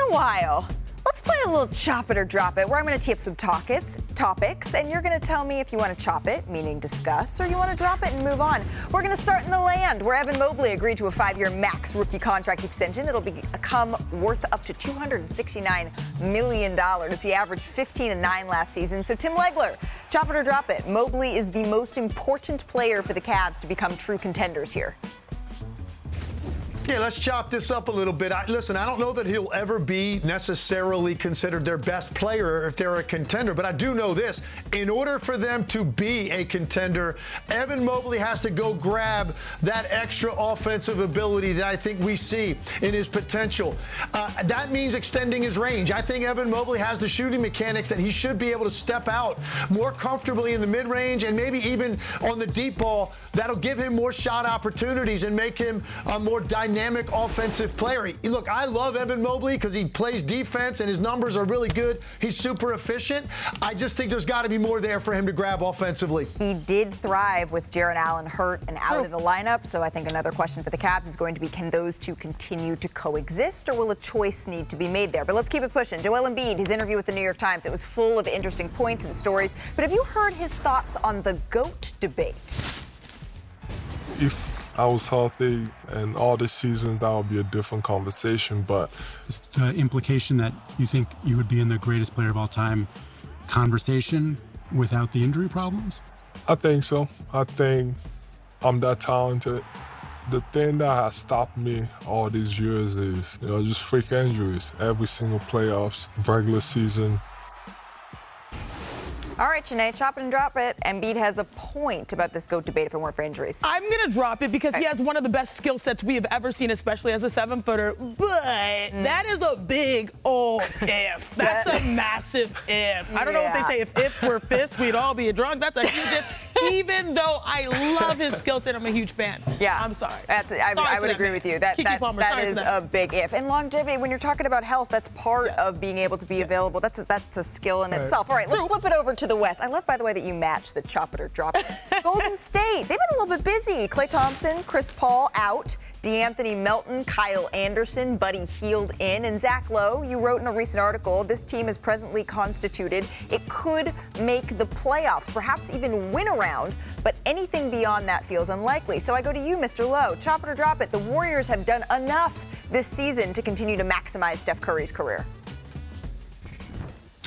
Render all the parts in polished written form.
a while. Let's play a little chop it or drop it, where I'm going to tee up some topics, and you're going to tell me if you want to chop it, meaning discuss, or you want to drop it and move on. We're going to start in the land, where Evan Mobley agreed to a 5-year max rookie contract extension that'll become worth up to $269 million. He averaged 15 and 9 last season. So Tim Legler, chop it or drop it. Mobley is the most important player for the Cavs to become true contenders here. Yeah, let's chop this up a little bit. Listen, I don't know that he'll ever be necessarily considered their best player if they're a contender, but I do know this. In order for them to be a contender, Evan Mobley has to go grab that extra offensive ability that I think we see in his potential. That means extending his range. I think Evan Mobley has the shooting mechanics that he should be able to step out more comfortably in the mid-range and maybe even on the deep ball. That'll give him more shot opportunities and make him a more dynamic offensive player. Look, I love Evan Mobley because he plays defense and his numbers are really good. He's super efficient. I just think there's got to be more there for him to grab offensively. He did thrive with Jarrett Allen hurt and out of the lineup, so I think another question for the Cavs is going to be, can those two continue to coexist, or will a choice need to be made there? But let's keep it pushing. Joel Embiid, his interview with the New York Times, it was full of interesting points and stories. But have you heard his thoughts on the GOAT debate? If I was healthy and all this season, that would be a different conversation, but... Is the implication that you think you would be in the greatest player of all time conversation without the injury problems? I think so. I think I'm that talented. The thing that has stopped me all these years is, just freak injuries. Every single playoffs, regular season. All right, Sinead, chop it and drop it. Embiid has a point about this GOAT debate if it weren't for injuries. I'm going to drop it because he has one of the best skill sets we have ever seen, especially as a 7-footer. But that is a big old if. That's a massive if. I don't know what they say. If were fifths, we'd all be drunk. That's a huge if. Even though I love his skill set, I'm a huge fan. Yeah. I'm sorry. I would agree with you. That is a big if. And longevity, when you're talking about health, that's part of being able to be available. That's a skill in itself. All right, let's flip it over to the West. I love, by the way, that you match the chop it or drop it. Golden State, they've been a little bit busy. Klay Thompson, Chris Paul out. DeAnthony Melton, Kyle Anderson, Buddy Hield in. And Zach Lowe, you wrote in a recent article, this team is presently constituted. It could make the playoffs, perhaps even win a round, but anything beyond that feels unlikely. So I go to you, Mr. Lowe. Chop it or drop it. The Warriors have done enough this season to continue to maximize Steph Curry's career.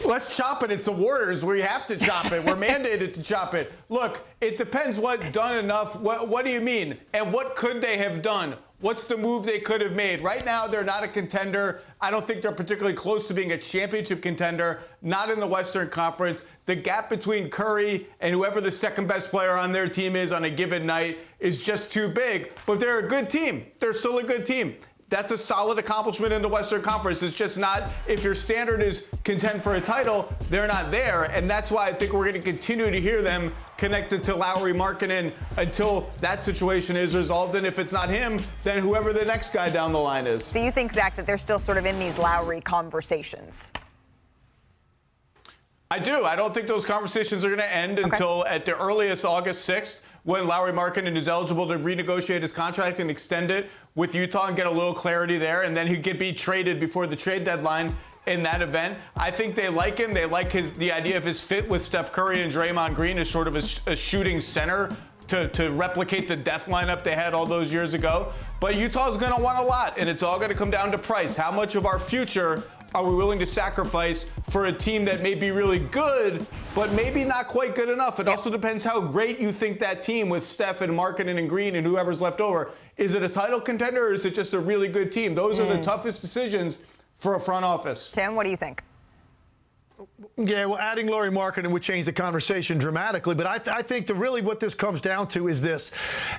Let's chop it. It's the Warriors. We have to chop it. We're mandated to chop it. Look, it depends what done enough. What do you mean? And what could they have done? What's the move they could have made? Right now, they're not a contender. I don't think they're particularly close to being a championship contender, not in the Western Conference. The gap between Curry and whoever the second best player on their team is on a given night is just too big. But they're a good team. They're still a good team. That's a solid accomplishment in the Western Conference. It's just not, if your standard is contend for a title, they're not there. And that's why I think we're going to continue to hear them connected to Lauri Markkanen until that situation is resolved. And if it's not him, then whoever the next guy down the line is. So you think, Zach, that they're still sort of in these Lauri conversations? I do. I don't think those conversations are going to end until at the earliest August 6th, when Lauri Markkanen is eligible to renegotiate his contract and extend it with Utah and get a little clarity there, and then he could be traded before the trade deadline in that event. I think they like him. They like the idea of his fit with Steph Curry and Draymond Green as sort of a shooting center to replicate the death lineup they had all those years ago. But Utah's going to want a lot, and it's all going to come down to price. How much of our future are we willing to sacrifice for a team that may be really good, but maybe not quite good enough? It also depends how great you think that team with Steph and Markkanen and Green and whoever's left over. Is it a title contender, or is it just a really good team? Those are the toughest decisions for a front office. Tim, what do you think? Yeah, well, adding Lauri Markkanen would change the conversation dramatically, but I think really what this comes down to is this.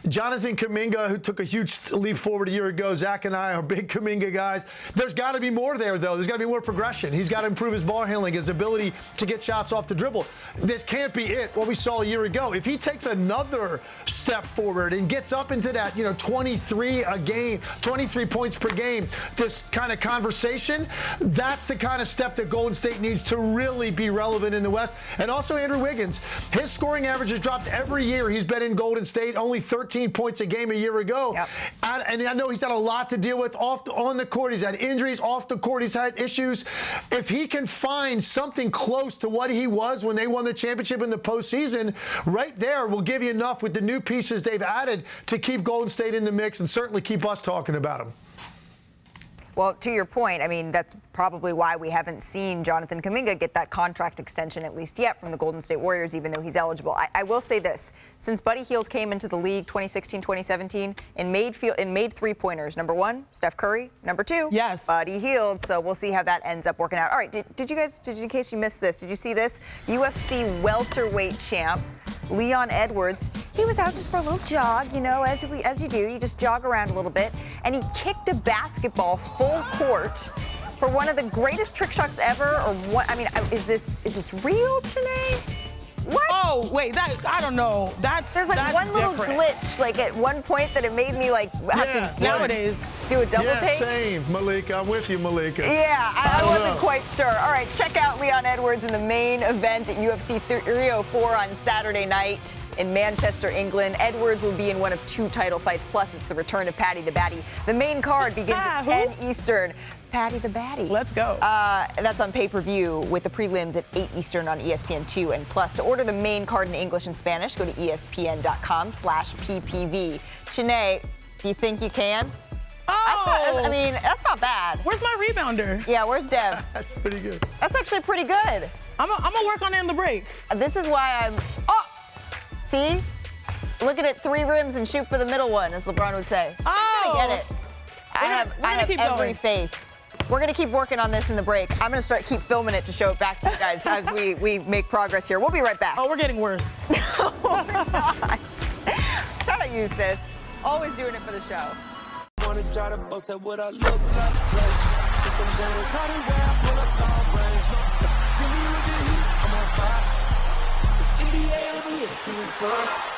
Jonathan Kuminga, who took a huge leap forward a year ago, Zach and I are big Kuminga guys. There's got to be more there, though. There's got to be more progression. He's got to improve his ball handling, his ability to get shots off the dribble. This can't be it, what we saw a year ago. If he takes another step forward and gets up into that, 23 a game, 23 points per game, this kind of conversation, that's the kind of step that Golden State needs to really be relevant in the West. And also Andrew Wiggins. His scoring average has dropped every year he's been in Golden State, only 13 points a game a year ago. Yep. And I know he's had a lot to deal with on the court. He's had injuries. Off the court, he's had issues. If he can find something close to what he was when they won the championship in the postseason, right there will give you enough with the new pieces they've added to keep Golden State in the mix and certainly keep us talking about him. Well, to your point, I mean, that's probably why we haven't seen Jonathan Kuminga get that contract extension, at least yet, from the Golden State Warriors, even though he's eligible. I will say this. Since Buddy Hield came into the league 2016-2017 and made three-pointers, number one, Steph Curry. Number two, yes, Buddy Hield. So we'll see how that ends up working out. All right, did you guys, in case you missed this, did you see this? UFC welterweight champ Leon Edwards, he was out just for a little jog, you know, as you do. You just jog around a little bit. And he kicked a basketball full court for one of the greatest trick shots ever. Or what? I mean, is this real, Janae? What? Oh, wait, I don't know. There's like one little glitch, like at one point that it made me like have to nowadays do a double take. Same, Malika. I'm with you, Malika. Yeah, I wasn't quite sure. All right, check out Leon Edwards in the main event at UFC 304 on Saturday night in Manchester, England. Edwards will be in one of two title fights, plus it's the return of Paddy the Baddy. The main card begins at 10 Eastern. Paddy the Baddy. Let's go. That's on pay-per-view with the prelims at 8 Eastern on ESPN2 and Plus. To order the main card in English and Spanish, go to ESPN.com/PPV. Shanae, do you think you can? Oh! That's not bad. Where's my rebounder? Yeah, where's Dev? That's pretty good. That's actually pretty good. I'm gonna work on it in the break. This is why see? Look at it, 3 rims and shoot for the middle one, as LeBron would say. Oh! I get it. I have every faith. We're going to keep working on this in the break. I'm going to keep filming it to show it back to you guys as we make progress here. We'll be right back. Oh, we're getting worse. No, we're not. Shout out you, sis. Always doing it for the show. Wanna try to boast at what I look like. Think I'm gonna try to wear, I pull up long range. Jimmy with the heat, I'm on fire. It's NBA, I'm a